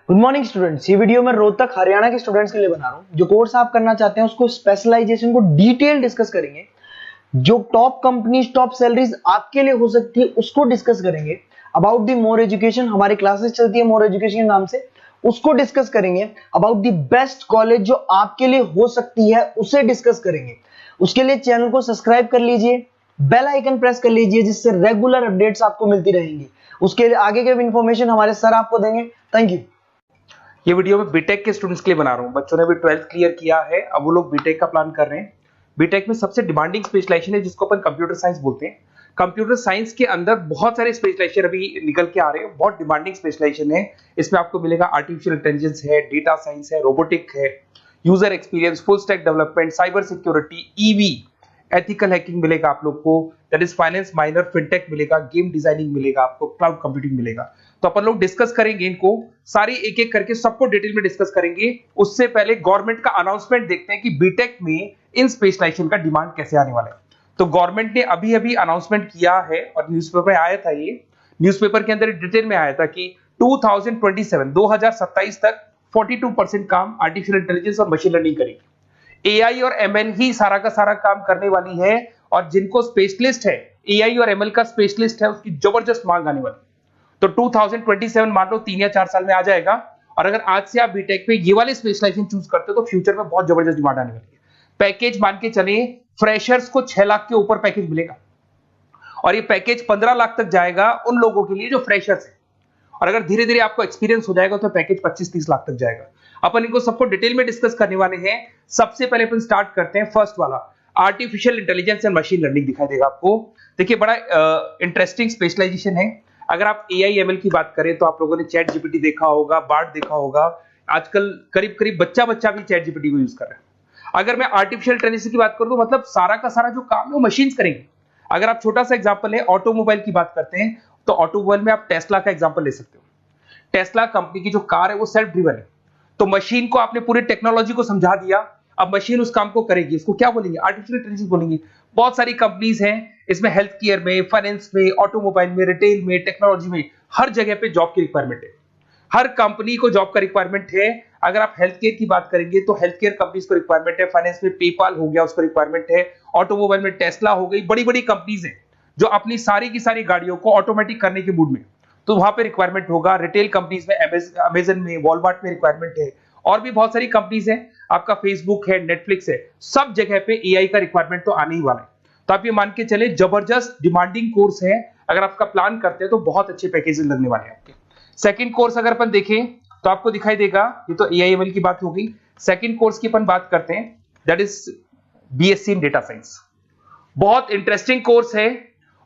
Good morning students. ये video मैं रोहतक हरियाणा के स्टूडेंट्स के लिए बना रहा हूँ। जो कोर्स आप करना चाहते हैं उसको स्पेशलाइजेशन को डिटेल डिस्कस करेंगे। जो टॉप कंपनीज टॉप सैलरीज आपके लिए हो सकती है उसको डिस्कस करेंगे। अबाउट द मोर एजुकेशन हमारी क्लासेस चलती है मोर एजुकेशन के नाम से, उसको डिस्कस करेंगे। अबाउट द बेस्ट कॉलेज जो आपके लिए हो सकती है उसे डिस्कस करेंगे। उसके लिए चैनल को सब्सक्राइब कर लीजिए, बेल आइकन प्रेस कर लीजिए जिससे रेगुलर अपडेट्स आपको मिलती रहेंगी। उसके लिए आगे के इन्फॉर्मेशन हमारे सर आपको देंगे। Thank you. ये वीडियो मैं बीटेक के स्टूडेंट्स के लिए बना रहा हूँ। बच्चों ने भी 12th क्लियर किया है, अब वो लोग बीटेक का प्लान कर रहे हैं। बीटेक में सबसे डिमांडिंग स्पेशलाइजेशन है जिसको अपन कंप्यूटर साइंस बोलते हैं। कंप्यूटर साइंस के अंदर बहुत सारे स्पेशलाइजेशन अभी निकल के आ रहे हैं, बहुत डिमांडिंग स्पेशलाइजेशन है। इसमें आपको मिलेगा आर्टिफिशियल इंटेलिजेंस है, डेटा साइंस है, रोबोटिक है, user experience, full stack development, cyber security, EV, ethical hacking मिलेगा आप लोग को, that is finance minor, fintech मिलेगा, गेम डिजाइनिंग मिलेगा आपको, क्लाउड कंप्यूटिंग मिलेगा। तो अपन लोग डिस्कस करेंगे इनको सारी एक एक करके, सबको डिटेल में डिस्कस करेंगे। उससे पहले गवर्नमेंट का अनाउंसमेंट देखते हैं कि बीटेक में इन स्पेशलाइजेशन का डिमांड कैसे आने वाला है। तो गवर्नमेंट ने अभी अभी अनाउंसमेंट किया है और न्यूज़पेपर में आया था, ये न्यूज़पेपर के अंदर डिटेल में आया था कि 2027 तक 42% काम आर्टिफिशियल इंटेलिजेंस और मशीन लर्निंग करेगी। एआई और एमएल ही सारा का सारा काम करने वाली है, और जिनको स्पेशलिस्ट है, एआई और एमएल का स्पेशलिस्ट है, उसकी जबरदस्त मांग आने वाली है। तो 2027 मान लो 3 या 4 साल में आ जाएगा। और अगर आज से आप बीटेक पे ये वाले स्पेशलाइजेशन चूज करते हो तो फ्यूचर में बहुत जबरदस्त डिमांड आने वाली है। पैकेज मान के चले, फ्रेशर्स को 6 लाख के ऊपर पैकेज मिलेगा, और ये पैकेज 15 लाख तक जाएगा उन लोगों के लिए जो फ्रेशर्स है। और अगर धीरे धीरे आपको एक्सपीरियंस हो जाएगा तो पैकेज 25-30 लाख तक जाएगा। अपन इनको सबको डिटेल में डिस्कस करने वाले हैं। सबसे पहले अपन स्टार्ट करते हैं फर्स्ट वाला, artificial intelligence and machine learning दिखाई देगा आपको। देखिए बड़ा इंटरेस्टिंग स्पेशलाइजेशन है। अगर आप एआई एमएल की बात करें तो आप लोगों ने चैट जीपीटी देखा होगा, बार्ड देखा होगा। आजकल करीब करीब बच्चा भी चैट जीपीटी को यूज कर रहा है। अगर मैं आर्टिफिशियल इंटेलिजेंस की बात करूं तो मतलब सारा का सारा जो काम है वो मशीन्स करेंगे। अगर आप छोटा सा एग्जांपल है, ऑटोमोबाइल की बात करते हैं तो ऑटोमोबाइल में आप टेस्ला का एग्जांपल ले सकते हो। टेस्ला कंपनी की जो कार है वो सेल्फ ड्रिवन है। तो मशीन को आपने पूरी टेक्नोलॉजी को समझा दिया, अब मशीन उस काम को करेगी। इसको क्या बोलेंगे? आर्टिफिशियल इंटेलिजेंस बोलेंगे। बहुत सारी कंपनीज हैं इसमें, हेल्थ केयर में, फाइनेंस में, ऑटोमोबाइल में, रिटेल में, टेक्नोलॉजी में, हर जगह पे जॉब की रिक्वायरमेंट है। हर कंपनी को जॉब का रिक्वायरमेंट है। अगर आप हेल्थ केयर की बात करेंगे तो हेल्थ केयर कंपनीज को रिक्वायरमेंट है, फाइनेंस में पेपाल हो गया उसको रिक्वायरमेंट है, ऑटोमोबाइल में टेस्ला हो गई, बड़ी बड़ी कंपनीज हैं जो अपनी सारी की सारी गाड़ियों को ऑटोमेटिक करने के मूड में, तो वहां पे रिक्वायरमेंट होगा। रिटेल कंपनीज में अमेजन में, वॉलमार्ट में रिक्वायरमेंट है, और भी बहुत सारी कंपनीज हैं, आपका फेसबुक है, नेटफ्लिक्स है, सब जगह पे एआई का रिक्वायरमेंट तो आने ही वाला है। तो आप ये मान के चले जबरदस्त डिमांडिंग कोर्स है। अगर आपका प्लान करते हैं तो बहुत अच्छे पैकेजेस लगने वाले हैं आपके। सेकंड कोर्स अगर अपन देखें तो आपको दिखाई देगा, ये तो एआई एमएल की बात हो गई। सेकंड कोर्स की अपन बात करते हैं, that is BSc in data science. बहुत इंटरेस्टिंग कोर्स है,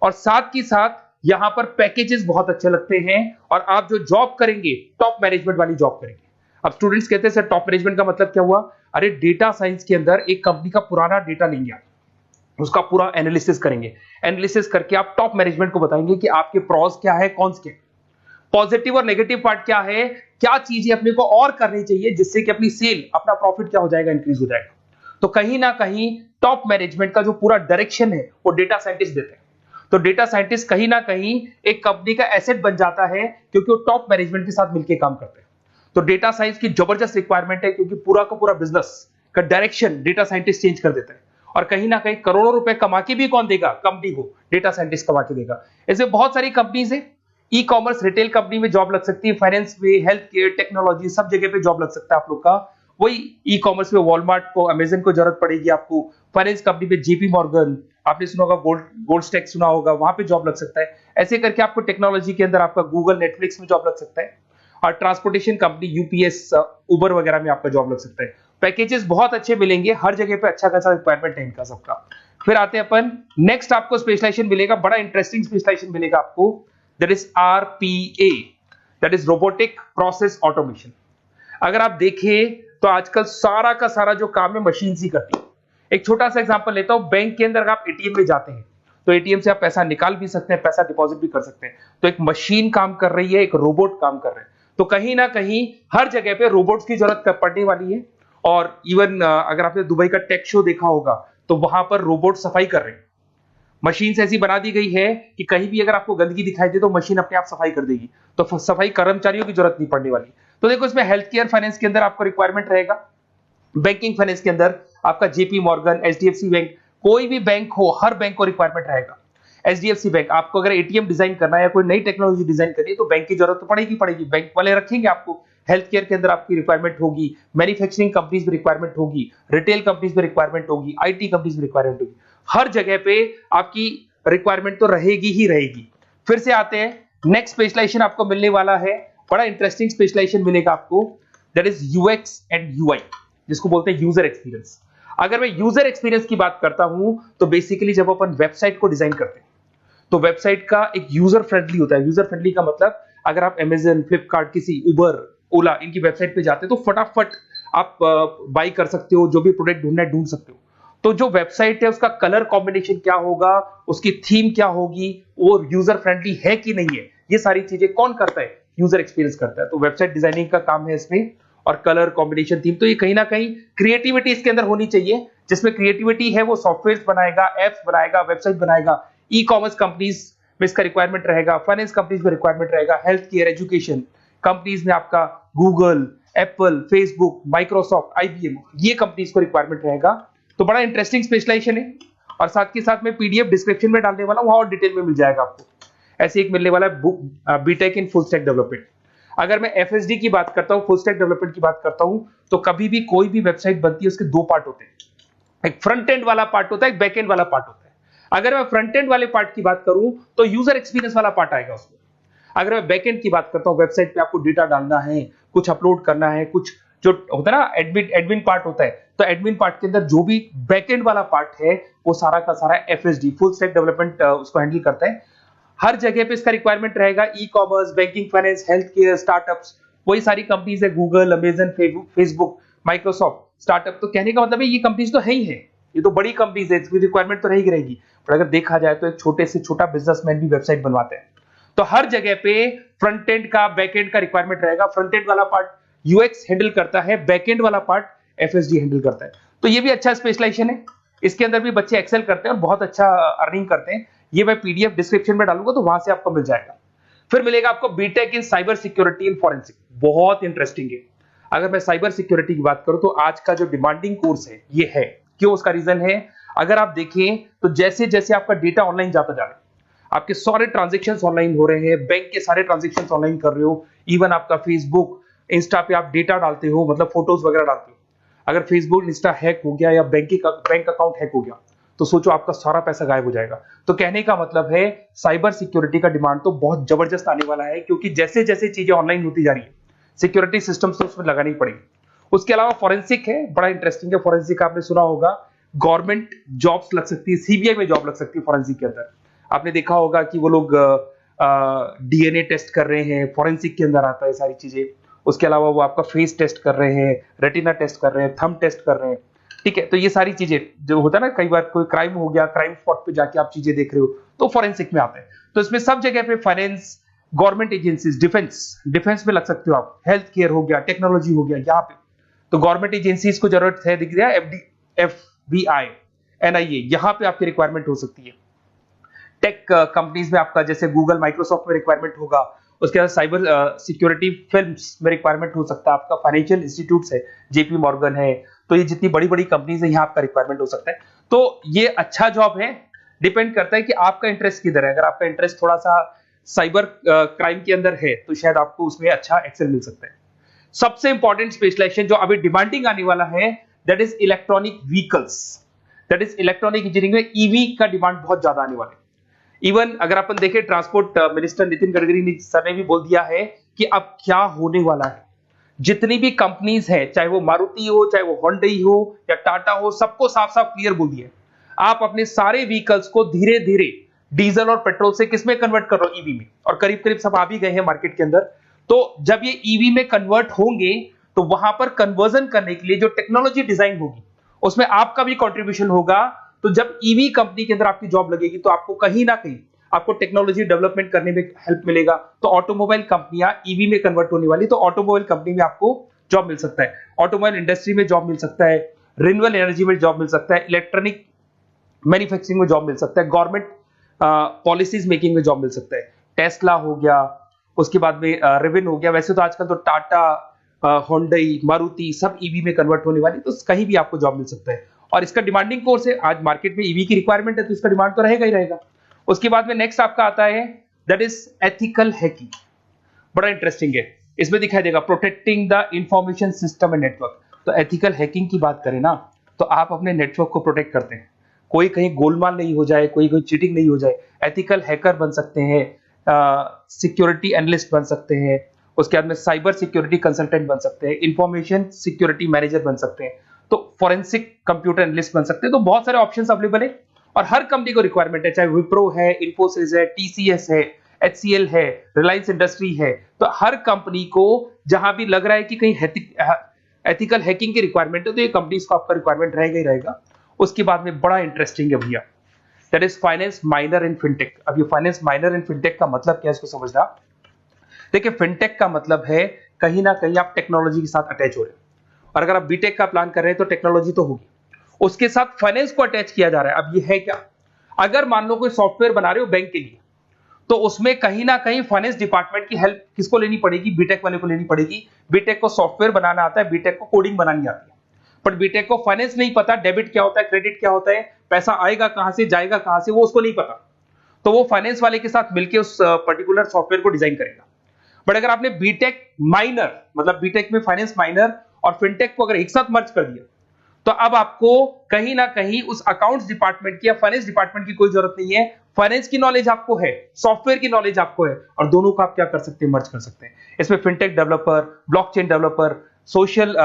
और साथ ही साथ यहां पर पैकेजेस बहुत अच्छे लगते हैं, और आप जो जॉब करेंगे टॉप मैनेजमेंट वाली जॉब करेंगे। अब स्टूडेंट्स कहते हैं सर टॉप मैनेजमेंट का मतलब क्या हुआ? अरे डेटा साइंस के अंदर एक कंपनी का पुराना डेटा लेंगे आप, उसका पूरा एनालिसिस करेंगे, एनालिसिस करके आप टॉप मैनेजमेंट को बताएंगे कि आपके प्रॉस क्या है, कॉन्स क्या है, पॉजिटिव और नेगेटिव पार्ट क्या है, क्या चीजें अपने को और करनी चाहिए जिससे कि अपनी सेल, अपना प्रॉफिट क्या हो जाएगा, इंक्रीज हो जाएगा। तो कहीं ना कहीं टॉप मैनेजमेंट का जो पूरा डायरेक्शन है वो डेटा साइंटिस्ट देते हैं। तो डेटा साइंटिस्ट कहीं ना कहीं एक कंपनी का एसेट बन जाता है क्योंकि वो टॉप मैनेजमेंट के साथ मिलकर काम करते हैं। तो डेटा साइंस की जबरदस्त रिक्वायरमेंट है क्योंकि पूरा का पूरा बिजनेस का डायरेक्शन डेटा साइंटिस्ट चेंज कर देता है। और कहीं ना कहीं करोड़ों रुपए कमा के भी कौन देगा? कंपनी को डेटा साइंटिस्ट कमा के देगा। ऐसे बहुत सारी कंपनीज है, ई कॉमर्स, रिटेल कंपनी में जॉब लग सकती है, फाइनेंस में, हेल्थ केयर, टेक्नोलॉजी, सब जगह पे जॉब लग सकता है आप लोग का। वही ई कॉमर्स में वॉलमार्ट को, अमेजन को जरूरत पड़ेगी आपको। फाइनेंस कंपनी में जेपी मॉर्गन, आपने सुना होगा, गोल्ड स्टैक सुना होगा, वहां पे जॉब लग सकता है। ऐसे करके आपको टेक्नोलॉजी के अंदर आपका गूगल, नेटफ्लिक्स में जॉब लग सकता है। और ट्रांसपोर्टेशन कंपनी, यूपीएस, उबर वगैरह में आपका जॉब लग सकता है। पैकेजेस बहुत अच्छे मिलेंगे, हर जगह पे अच्छा खासा रिक्वायरमेंट है इनका सबका। फिर आते हैं अपन नेक्स्ट, आपको स्पेशलाइजेशन मिलेगा, बड़ा इंटरेस्टिंग स्पेशलाइजेशन मिलेगा आपको, that is RPA, that is robotic process automation. अगर आप देखें तो आजकल सारा का सारा जो काम है मशीन ही करती है। एक छोटा सा एग्जांपल लेता हूं, बैंक के अंदर अगर आप एटीएम में जाते हैं तो एटीएम से आप पैसा निकाल भी सकते हैं, पैसा डिपॉजिट भी कर सकते हैं। तो एक मशीन काम कर रही है, एक रोबोट काम कर रहे हैं। तो कहीं ना कहीं हर जगह पे रोबोट्स की जरूरत पड़ने वाली है। और इवन अगर आपने दुबई का टेक शो देखा होगा तो वहां पर रोबोट सफाई कर रहे हैं। मशीन ऐसी बना दी गई है कि कहीं भी अगर आपको गंदगी दिखाई दे तो मशीन अपने आप सफाई कर देगी, तो सफाई कर्मचारियों की जरूरत नहीं पड़ने वाली। तो देखो इसमें हेल्थ केयर फाइनेंस के अंदर आपको रिक्वायरमेंट रहेगा, बैंकिंग फाइनेंस के अंदर आपका जेपी मॉर्गन, एचडीएफसी बैंक, कोई भी बैंक हो, हर बैंक को रिक्वायरमेंट रहेगा। एचडीएफसी बैंक, आपको अगर एटीएम डिजाइन करना है या कोई नई टेक्नोलॉजी डिजाइन करनी है तो बैंक की जरूरत तो पड़ेगी, बैंक वाले रखेंगे आपको। हेल्थ केयर के अंदर आपकी रिक्वायरमेंट होगी, मैन्युफैक्चरिंग कंपनीज में रिक्वायरमेंट होगी, रिटेल कंपनीज में रिक्वायरमेंट होगी, आईटी कंपनीज में रिक्वायरमेंट होगी, हर जगह पे आपकी रिक्वायरमेंट तो रहेगी ही रहेगी। फिर से आते हैं, नेक्स्ट स्पेशलाइजेशन आपको मिलने वाला है, बड़ा इंटरेस्टिंग स्पेशलाइजेशन मिलेगा आपको, that is UX and UI, जिसको बोलते हैं यूजर एक्सपीरियंस। अगर मैं यूजर एक्सपीरियंस की बात करता हूं तो बेसिकली जब अपन वेबसाइट को डिजाइन करते हैं तो वेबसाइट का एक यूजर फ्रेंडली होता है। यूजर फ्रेंडली का मतलब अगर आप अमेजन, फ्लिपकार्ट, किसी उबर, ओला, इनकी वेबसाइट पे जाते हैं तो फटाफट आप बाई कर सकते हो, जो भी प्रोडक्ट ढूंढना है ढूंढ सकते हो। तो जो वेबसाइट है उसका कलर कॉम्बिनेशन क्या होगा, उसकी थीम क्या होगी, वो यूजर फ्रेंडली है कि नहीं है, ये सारी चीजें कौन करता है, यूजर एक्सपीरियंस करता है। तो वेबसाइट डिजाइनिंग का काम है इसमें, और कलर कॉम्बिनेशन, थीम, तो ये कहीं ना कहीं क्रिएटिविटी इसके अंदर होनी चाहिए। जिसमें क्रिएटिविटी है वो सॉफ्टवेयर बनाएगा, एप्स बनाएगा, वेबसाइट बनाएगा। ई कॉमर्स कंपनीज में इसका रिक्वायरमेंट रहेगा, फाइनेंस कंपनीज में रिक्वायरमेंट रहेगा, हेल्थ केयर, एजुकेशन कंपनीज में आपका Google, Apple, Facebook, Microsoft, IBM, ये कंपनीज को रिक्वायरमेंट रहेगा। तो बड़ा इंटरेस्टिंग स्पेशलाइजेशन है, और साथ के साथ में पीडीएफ डिस्क्रिप्शन में डालने वाला हूं, वहां और डिटेल में मिल जाएगा आपको। ऐसे एक मिलने वाला है B Tech in full stack development. अगर मैं एफएसडी की बात करता हूं, फुल स्टैक डेवलपमेंट की बात करता हूं, तो कभी भी कोई भी वेबसाइट बनती है उसके दो पार्ट होते हैं, एक फ्रंट एंड वाला पार्ट होता है, एक बैक एंड वाला पार्ट होता है। अगर मैं फ्रंट एंड वाले पार्ट की बात करूं तो यूजर एक्सपीरियंस वाला पार्ट आएगा उसमें। अगर मैं बैक एंड की बात करता हूं, वेबसाइट पे आपको डेटा डालना है, कुछ अपलोड करना है, कुछ जो होता है ना एडमिन पार्ट होता है, तो एडमिन पार्ट के अंदर जो भी बैक एंड वाला पार्ट है वो सारा का सारा एफएसडी, फुल स्टैक डेवलपमेंट, उसको हैंडल करता है। हर जगह पे इसका रिक्वायरमेंट रहेगा। E commerce, banking, finance, health care, startups, वही सारी कंपनीज है, Google, Amazon, Facebook, Microsoft, startup. तो कहने का मतलब है ये कंपनीज तो है ही है, ये तो बड़ी कंपनीज है, इसकी रिक्वायरमेंट तो रहेगी रहेगी। पर अगर देखा जाए तो एक छोटे से छोटा बिजनेसमैन भी वेबसाइट बनवाते हैं। तो हर जगह पे फ्रंट एंड का, बैक एंड का रिक्वायरमेंट रहेगा। फ्रंट एंड वाला पार्ट यूएक्स हैंडल करता है, बैक एंड वाला पार्ट एफएसडी हैंडल करता है। तो ये भी अच्छा स्पेशलाइजेशन है, इसके अंदर भी बच्चे एक्सेल करते हैं और बहुत अच्छा अर्निंग करते हैं। ये मैं पीडीएफ डिस्क्रिप्शन में डालूंगा तो वहां से आपको मिल जाएगा। फिर मिलेगा आपको B Tech in cyber security and forensic, बहुत इंटरेस्टिंग है। अगर मैं साइबर सिक्योरिटी की बात करूं तो आज का जो डिमांडिंग कोर्स है ये है। क्यों? उसका रीजन है, अगर आप देखें तो जैसे जैसे आपका डेटा ऑनलाइन जाता जा रहा है, आपके सारे ट्रांजेक्शंस ऑनलाइन हो रहे हैं, बैंक के सारे ट्रांजेक्शंस ऑनलाइन कर रहे हो, इवन आपका फेसबुक, इंस्टा पे आप डेटा डालते हो, मतलब फोटोज वगैरह डालते हो। अगर फेसबुक, इंस्टा हैक हो गया या बैंक अकाउंट हैक हो गया तो सोचो आपका सारा पैसा गायब हो जाएगा। तो कहने का मतलब है साइबर सिक्योरिटी का डिमांड तो बहुत जबरदस्त आने वाला है, क्योंकि जैसे जैसे चीजें ऑनलाइन होती जा रही है सिक्योरिटी सिस्टम्स तो उसमें लगानी पड़ेगी। उसके अलावा फॉरेंसिक है, बड़ा इंटरेस्टिंग है। फॉरेंसिक आपने सुना होगा, गवर्नमेंट जॉब्स लग सकती है, सीबीआई में जॉब लग सकती है फॉरेंसिक के अंदर। आपने देखा होगा कि वो लोग डीएनए टेस्ट कर रहे हैं, फॉरेंसिक के अंदर आता है सारी चीजें। उसके अलावा वो आपका फेस टेस्ट कर रहे हैं, रेटिना टेस्ट कर रहे हैं, थंब टेस्ट कर रहे हैं, ठीक है। तो ये सारी चीजें जो होता है ना, कई बार कोई क्राइम हो गया, क्राइम स्पॉट पे जाके आप चीजें देख रहे हो तो फॉरेंसिक में आते हैं। तो इसमें सब जगह पे फाइनेंस, गवर्नमेंट एजेंसीज, डिफेंस में लग सकते हो आप, हेल्थ केयर हो गया, टेक्नोलॉजी हो गया, यहाँ पे तो गवर्नमेंट एजेंसीज को जरूरत है, दिख रहा है, एफबीआई, एनआईए, यहाँ पे आपकी रिक्वायरमेंट हो सकती है। टेक कंपनीज में आपका जैसे गूगल, माइक्रोसॉफ्ट में रिक्वायरमेंट होगा। उसके बाद साइबर सिक्योरिटी फिल्म्स में रिक्वायरमेंट हो सकता है आपका, फाइनेंशियल इंस्टीट्यूट्स है, जेपी मॉर्गन है, तो ये जितनी बड़ी बड़ी कंपनीज है यहाँ आपका रिक्वायरमेंट हो सकता है। तो ये अच्छा जॉब है, डिपेंड करता है कि आपका इंटरेस्ट किधर है। अगर आपका इंटरेस्ट थोड़ा सा साइबर क्राइम के अंदर है तो शायद आपको उसमें अच्छा एक्सेल मिल सकता है। सबसे इंपॉर्टेंट स्पेशलाइजेशन जो अभी डिमांडिंग आने वाला है, that is electronic vehicles, that is electronic engineering में ईवी का डिमांड बहुत ज्यादा आने वाला है। इवन अगर अपन देखें, transport minister Nitin Gadkari sir ने भी बोल दिया है कि अब क्या होने वाला है, जितनी भी कंपनीज है, चाहे वो मारुति हो, चाहे वो होंडई हो या टाटा हो, सबको साफ साफ क्लियर बोल दिया, आप अपने सारे व्हीकल्स को धीरे धीरे डीजल और पेट्रोल से किसमें कन्वर्ट कर रहे हो, ईवी में। और करीब करीब सब आ भी गए हैं मार्केट के अंदर। तो जब ये ईवी में कन्वर्ट होंगे तो वहां पर कन्वर्जन करने के लिए जो टेक्नोलॉजी डिजाइन होगी उसमें आपका भी कंट्रीब्यूशन होगा। तो जब ईवी कंपनी के अंदर आपकी जॉब लगेगी तो आपको कहीं ना कहीं आपको टेक्नोलॉजी डेवलपमेंट करने में हेल्प मिलेगा। तो ऑटोमोबाइल कंपनियां ईवी में कन्वर्ट होने वाली, तो ऑटोमोबाइल कंपनी में आपको जॉब मिल सकता है, ऑटोमोबाइल इंडस्ट्री में जॉब मिल सकता है, रिन्यूएबल एनर्जी में जॉब मिल सकता है, इलेक्ट्रॉनिक मैन्युफैक्चरिंग में जॉब मिल सकता है, गवर्नमेंट पॉलिसीज मेकिंग में जॉब मिल सकता है, टेस्ला हो गया, उसके बाद में रिविन हो गया। वैसे तो आजकल तो टाटा, होंडई, मारुति सब ईवी में कन्वर्ट होने वाली, तो कहीं भी आपको जॉब मिल सकता है। और इसका डिमांडिंग कोर्स है, आज मार्केट में ईवी की रिक्वायरमेंट है तो इसका डिमांड तो रहेगा ही रहेगा। उसके बाद में नेक्स्ट आपका आता है दैट इज एथिकल हैकिंग। बड़ा इंटरेस्टिंग है, इसमें दिखाई देगा protecting the information system and network. तो एथिकल हैकिंग की बात करें ना, तो आप अपने नेटवर्क को प्रोटेक्ट करते हैं, कोई कहीं गोलमाल नहीं हो जाए, कोई चीटिंग नहीं हो जाए। एथिकल हैकर बन सकते हैं, सिक्योरिटी एनालिस्ट बन सकते हैं, उसके बाद में साइबर सिक्योरिटी कंसल्टेंट बन सकते हैं, इंफॉर्मेशन सिक्योरिटी मैनेजर बन सकते हैं, तो फोरेंसिक कंप्यूटर एनालिस्ट बन सकते हैं। तो बहुत सारे ऑप्शंस अवेलेबल है और हर कंपनी को रिक्वायरमेंट है, चाहे विप्रो है, इन्फोसिस है, टीसीएस है, HCL है, रिलायंस इंडस्ट्री है। तो हर कंपनी को जहां भी लग रहा है कि कहीं एथिकल हैकिंग की रिक्वायरमेंट है तो ये कंपनीज को आपका रिक्वायरमेंट रहेगा ही रहेगा। उसके बाद में बड़ा इंटरेस्टिंग है भैया, that is finance minor in fintech. अब ये फाइनेंस माइनर इन फिनटेक का मतलब क्या है, इसको समझना। देखिए, फिनटेक का मतलब है कहीं ना कहीं आप टेक्नोलॉजी के साथ अटैच हो रहे हैं, और अगर आप बीटेक का प्लान कर रहे हैं तो टेक्नोलॉजी तो होगी, उसके साथ फाइनेंस को अटैच किया जा रहा है। अब ये है क्या, अगर मान लो कोई सॉफ्टवेयर बना रहे हो बैंक के लिए, तो उसमें कहीं ना कहीं फाइनेंस डिपार्टमेंट की हेल्प किसको लेनी पड़ेगी, बीटेक वाले को लेनी पड़ेगी। बीटेक को सॉफ्टवेयर बनाना आता है, बीटेक को कोडिंग बनानी आती है, बट बीटेक को फाइनेंस नहीं पता, डेबिट क्या होता है, क्रेडिट क्या होता है, पैसा आएगा कहां से, जाएगा कहां से, वो उसको नहीं पता। तो वो फाइनेंस वाले के साथ मिलकर उस पर्टिकुलर सॉफ्टवेयर को डिजाइन करेगा। बट अगर आपने बीटेक माइनर, मतलब बीटेक में फाइनेंस माइनर और फिनटेक को अगर एक साथ मर्ज कर दिया, तो अब आपको कहीं ना कहीं उस अकाउंट्स डिपार्टमेंट की या फाइनेंस डिपार्टमेंट की कोई जरूरत नहीं है। फाइनेंस की नॉलेज आपको है, सॉफ्टवेयर की नॉलेज आपको है, और दोनों को आप क्या कर सकते हैं, मर्ज कर सकते हैं। इसमें fintech developer, blockchain developer, social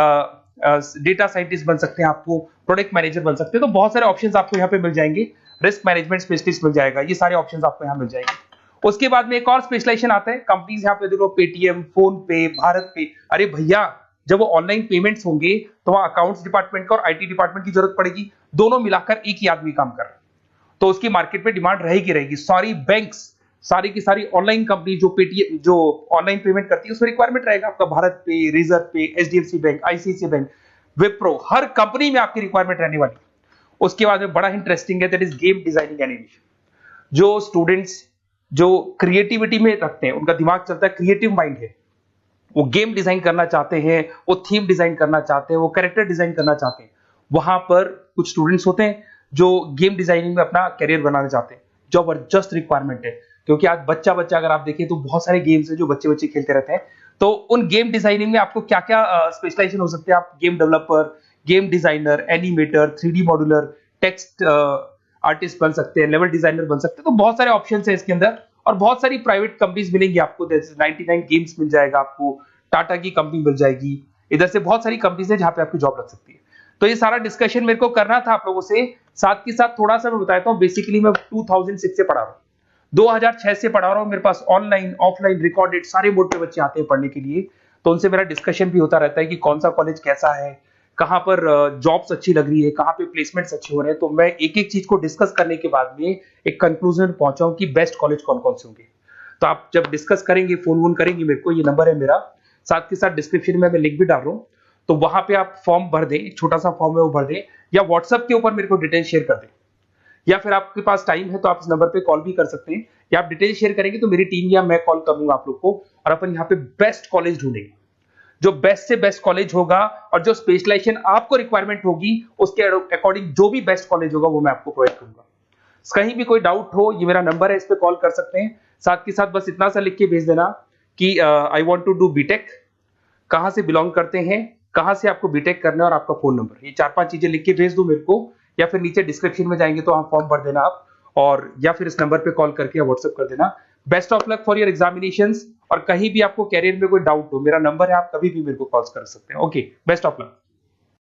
data scientist बन सकते हैं, आपको प्रोडक्ट मैनेजर बन सकते हैं। तो बहुत सारे ऑप्शंस आपको यहाँ पे मिल जाएंगे, रिस्क मैनेजमेंट स्पेशलिस्ट मिल जाएगा, ये सारे ऑप्शंस आपको यहाँ मिल जाएंगे। उसके बाद में एक और स्पेशलाइजेशन आता है, कंपनीज यहाँ पे देखो, पेटीएम, फोन पे, भारत पे। अरे भैया, जब वो ऑनलाइन पेमेंट्स होंगे तो वहां अकाउंट्स डिपार्टमेंट का और आईटी डिपार्टमेंट की जरूरत पड़ेगी, दोनों मिलाकर एक ही आदमी काम कर रहा है, तो उसकी मार्केट में डिमांड रहेगी रहेगी। सारी बैंक्स, सारी की सारी ऑनलाइन कंपनी जो पेटीएम, जो ऑनलाइन पेमेंट करती है, उसमें रिक्वायरमेंट रहेगा आपका। भारत पे, Razorpay, HDFC bank, ICICI bank, Wipro, हर कंपनी में आपकी रिक्वायरमेंट रहने वाली है। उसके बाद में बड़ा इंटरेस्टिंग है, that is game designing animation. जो स्टूडेंट्स जो क्रिएटिविटी में रखते हैं, उनका दिमाग चलता है, क्रिएटिव माइंड है, वो गेम डिजाइन करना चाहते हैं, वो थीम डिजाइन करना चाहते हैं, वो कैरेक्टर डिजाइन करना चाहते हैं, वहां पर कुछ स्टूडेंट्स होते हैं जो गेम डिजाइनिंग में अपना करियर बनाना चाहते हैं। जबरदस्त रिक्वायरमेंट है, क्योंकि आज बच्चा अगर आप देखें तो बहुत सारे गेम्स हैं जो बच्चे खेलते रहते हैं। तो उन गेम डिजाइनिंग में आपको क्या क्या स्पेशलाइजेशन हो सकते हैं, आप game developer, game designer, animator, 3D modular, text artist बन सकते हैं, लेवल डिजाइनर बन सकते हैं। तो बहुत सारे ऑप्शंस हैं इसके अंदर, और बहुत सारी प्राइवेट कंपनीज मिलेंगी आपको, जैसे 99 गेम्स मिल जाएगा आपको, टाटा की कंपनी मिल जाएगी, इधर से बहुत सारी कंपनीज है जहां पे आपकी जॉब लग सकती है। तो ये सारा डिस्कशन मेरे को करना था आप लोगों से, साथ के साथ थोड़ा सा मैं बताता हूँ। बेसिकली मैं 2006 से पढ़ा रहा हूँ, 2006 से पढ़ा रहा हूँ। मेरे पास ऑनलाइन, ऑफलाइन, रिकॉर्डेड सारे मोड पे बच्चे आते हैं पढ़ने के लिए, तो उनसे मेरा डिस्कशन भी होता रहता है कि कौन सा कॉलेज कैसा है, कहाँ पर जॉब्स अच्छी लग रही है, कहाँ पे प्लेसमेंट्स अच्छे हो रहे हैं। तो मैं एक एक चीज को डिस्कस करने के बाद में एक कंक्लूजन पहुंचा हूं कि बेस्ट कॉलेज कौन कौन से होंगे। तो आप जब डिस्कस करेंगे, फोन करेंगे मेरे को, ये नंबर है मेरा, साथ के साथ डिस्क्रिप्शन में मैं लिंक भी डाल रहा हूँ, तो वहां पे आप फॉर्म भर दें, एक छोटा सा फॉर्म है वो भर दें, या व्हाट्सएप के ऊपर मेरे को डिटेल शेयर कर दें, या फिर आपके पास टाइम है तो आप इस नंबर पे कॉल भी कर सकते हैं, या आप डिटेल शेयर करेंगे तो मेरी टीम या मैं कॉल करूंगा आप लोग को, और अपन यहाँ पे बेस्ट कॉलेज ढूंढेंगे। जो बेस्ट से बेस्ट कॉलेज होगा और जो स्पेशलाइजेशन आपको रिक्वायरमेंट होगी उसके अकॉर्डिंग जो भी बेस्ट कॉलेज होगा वो मैं आपको प्रोवाइड करूंगा। कहीं भी कोई डाउट हो, ये मेरा नंबर है, इस पे कॉल कर सकते हैं। साथ के साथ बस इतना सा लिख के भेज देना कि I want to do B Tech, कहां से बिलोंग करते हैं, कहां से आपको बीटेक करना है, और आपका फोन नंबर, ये 4-5 चीजें लिख के भेज दो मेरे को, या फिर नीचे डिस्क्रिप्शन में जाएंगे तो आप फॉर्म भर देना आप, और या फिर इस नंबर पे कॉल करके या व्हाट्सएप कर देना। Best of luck for your examinations, और कहीं भी आपको कैरियर में कोई डाउट हो, मेरा नंबर है, आप कभी भी मेरे को कॉल कर सकते हैं। Okay, best of luck.